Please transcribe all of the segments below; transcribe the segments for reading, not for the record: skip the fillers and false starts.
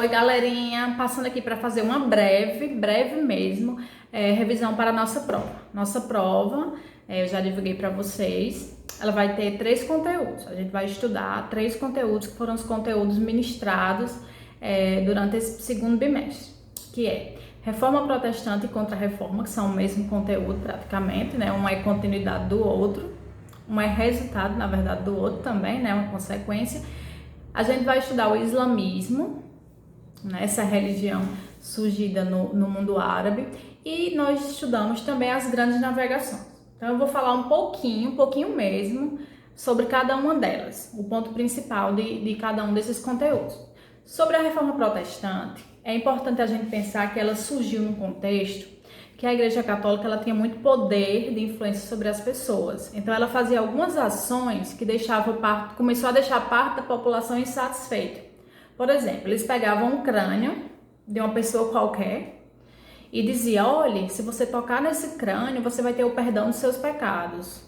Oi, galerinha, passando aqui para fazer uma breve mesmo, revisão para a nossa prova. Nossa prova, eu já divulguei para vocês, ela vai ter 3 conteúdos. A gente vai estudar 3 conteúdos que foram os conteúdos ministrados durante esse segundo bimestre, que é Reforma Protestante e Contra-Reforma, que são o mesmo conteúdo praticamente, né? Um é continuidade do outro, um é resultado, na verdade, do outro também, né? Uma consequência. A gente vai estudar o islamismo, né? Essa religião surgida no mundo árabe, e nós estudamos também as grandes navegações. Então eu vou falar um pouquinho mesmo, sobre cada uma delas, o ponto principal de cada um desses conteúdos. Sobre a Reforma Protestante, é importante a gente pensar que ela surgiu num contexto que a Igreja Católica ela tinha muito poder de influência sobre as pessoas. Então ela fazia algumas ações que começou a deixar parte da população insatisfeita. Por exemplo, eles pegavam um crânio de uma pessoa qualquer e diziam: olhe, se você tocar nesse crânio, você vai ter o perdão dos seus pecados.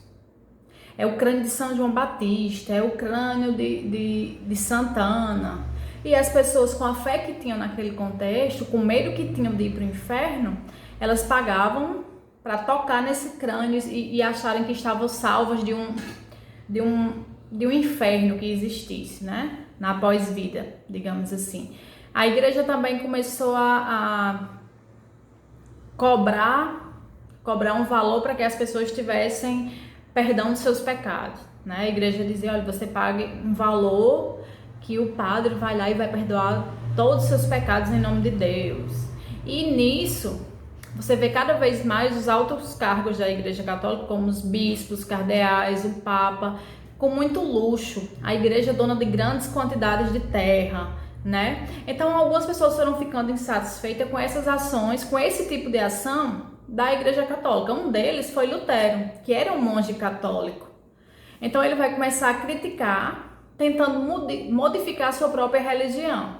É o crânio de São João Batista, é o crânio de Santana. E as pessoas, com a fé que tinham naquele contexto, com medo que tinham de ir para o inferno, elas pagavam para tocar nesse crânio e acharem que estavam salvas de um inferno que existisse, né? Na pós-vida, digamos assim. A igreja também começou a cobrar um valor para que as pessoas tivessem perdão dos seus pecados, né? A igreja dizia: olha, você pague um valor que o padre vai lá e vai perdoar todos os seus pecados em nome de Deus. E nisso, você vê cada vez mais os altos cargos da Igreja Católica, como os bispos, cardeais, o Papa, com muito luxo, a igreja dona de grandes quantidades de terra, né? Então algumas pessoas foram ficando insatisfeitas com essas ações, com esse tipo de ação da Igreja Católica. Um deles foi Lutero, que era um monge católico. Então ele vai começar a criticar, tentando modificar a sua própria religião.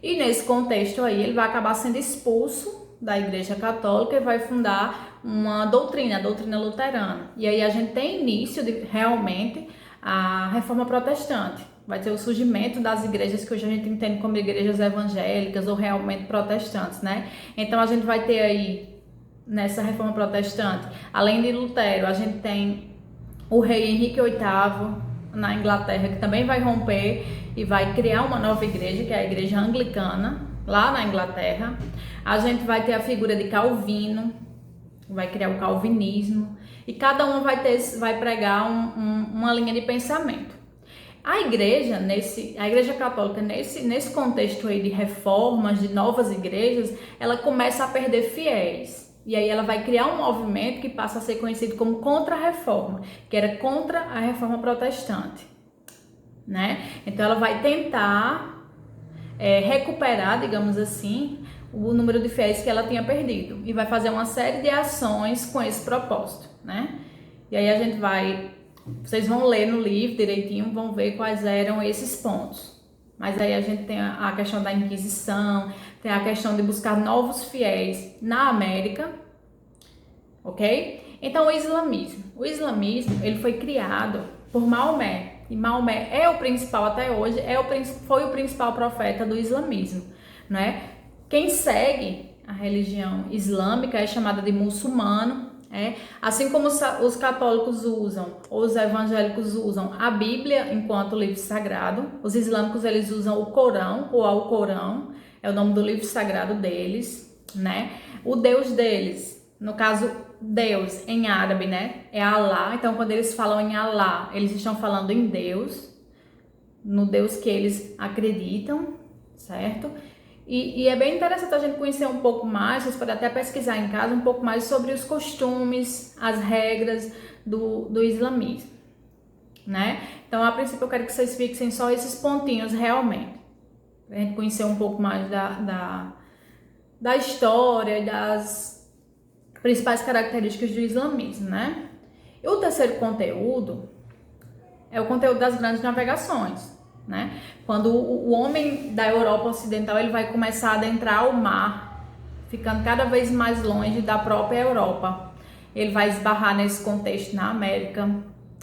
E nesse contexto aí ele vai acabar sendo expulso da Igreja Católica e vai fundar uma doutrina, a doutrina luterana. E aí a gente tem início de realmente a Reforma Protestante. Vai ter o surgimento das igrejas que hoje a gente entende como igrejas evangélicas ou realmente protestantes, né? Então a gente vai ter aí, nessa Reforma Protestante, além de Lutero, a gente tem o rei Henrique VIII na Inglaterra, que também vai romper e vai criar uma nova igreja, que é a Igreja Anglicana, lá na Inglaterra. A gente vai ter a figura de Calvino, vai criar o calvinismo, e cada um vai pregar uma linha de pensamento. A igreja católica, nesse contexto aí de reformas, de novas igrejas, ela começa a perder fiéis. E aí ela vai criar um movimento que passa a ser conhecido como Contra-Reforma, que era contra a Reforma Protestante, né? Então ela vai tentar recuperar, digamos assim, o número de fiéis que ela tinha perdido, e vai fazer uma série de ações com esse propósito, né? E aí vocês vão ler no livro direitinho, vão ver quais eram esses pontos. Mas aí a gente tem a questão da Inquisição, tem a questão de buscar novos fiéis na América, ok? Então o islamismo, ele foi criado por Maomé, e Maomé é o principal até hoje, foi o principal profeta do islamismo, né? Quem segue a religião islâmica é chamada de muçulmano, assim como os católicos usam, ou os evangélicos usam a Bíblia enquanto livro sagrado. Os islâmicos, eles usam o Corão, ou Alcorão, é o nome do livro sagrado deles, né? O Deus deles, no caso, Deus em árabe, né, é Allah. Então quando eles falam em Allah, eles estão falando em Deus, no Deus que eles acreditam, certo? E é bem interessante a gente conhecer um pouco mais, vocês podem até pesquisar em casa um pouco mais sobre os costumes, as regras do islamismo, né? Então, a princípio, eu quero que vocês fixem só esses pontinhos realmente, pra gente conhecer um pouco mais da história e das principais características do islamismo, né? E o terceiro conteúdo é o conteúdo das grandes navegações, né? Quando o homem da Europa Ocidental ele vai começar a adentrar o mar, ficando cada vez mais longe da própria Europa. Ele vai esbarrar nesse contexto na América,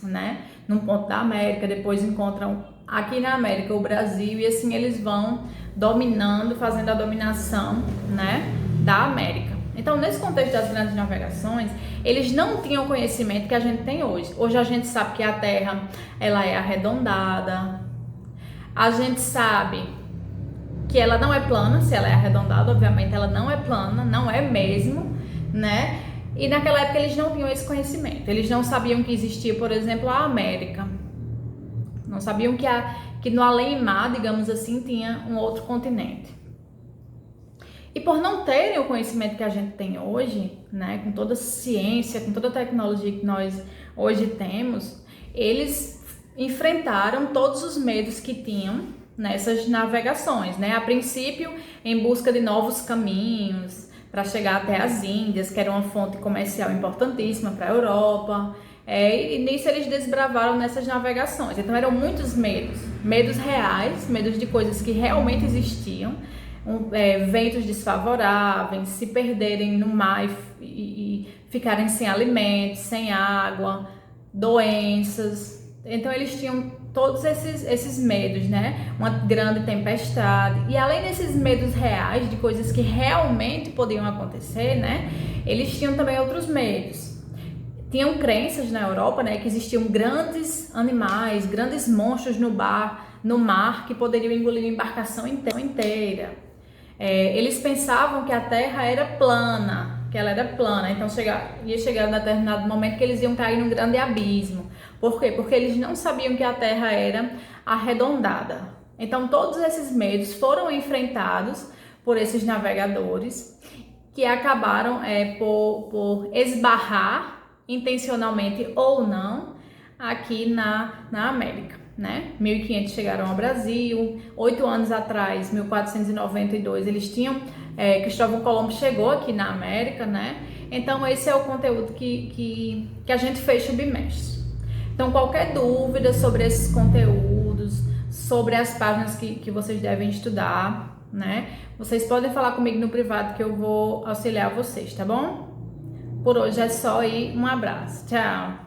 né, num ponto da América, depois encontram aqui na América o Brasil, e assim eles vão dominando, fazendo a dominação, né, da América. Então, nesse contexto das grandes navegações, eles não tinham o conhecimento que a gente tem hoje. Hoje a gente sabe que a Terra, ela é arredondada. A gente sabe que ela não é plana, se ela é arredondada, obviamente ela não é plana, não é mesmo, né? E naquela época eles não tinham esse conhecimento. Eles não sabiam que existia, por exemplo, a América. Não sabiam que no além-mar, digamos assim, tinha um outro continente. E por não terem o conhecimento que a gente tem hoje, né, com toda a ciência, com toda a tecnologia que nós hoje temos, eles enfrentaram todos os medos que tinham nessas navegações, né? A princípio, em busca de novos caminhos para chegar até as Índias, que era uma fonte comercial importantíssima para a Europa. E nisso eles desbravaram nessas navegações. Então eram muitos medos reais, medos de coisas que realmente existiam. Ventos desfavoráveis, se perderem no mar e ficarem sem alimentos, sem água, doenças. Então eles tinham todos esses medos, né? Uma grande tempestade. E além desses medos reais, de coisas que realmente podiam acontecer, né? Eles tinham também outros medos. Tinham crenças na Europa, né, que existiam grandes animais, grandes monstros no mar que poderiam engolir uma embarcação inteira. Eles pensavam que a Terra era plana, então ia chegar um determinado momento que eles iam cair num grande abismo. Por quê? Porque eles não sabiam que a Terra era arredondada. Então todos esses medos foram enfrentados por esses navegadores, que acabaram por esbarrar, intencionalmente ou não, aqui na América, né? 1500 chegaram ao Brasil, 8 anos atrás, 1492, Cristóvão Colombo chegou aqui na América, né? Então esse é o conteúdo que a gente fez submestre. Então qualquer dúvida sobre esses conteúdos, sobre as páginas que vocês devem estudar, né? Vocês podem falar comigo no privado que eu vou auxiliar vocês, tá bom? Por hoje é só e um abraço. Tchau!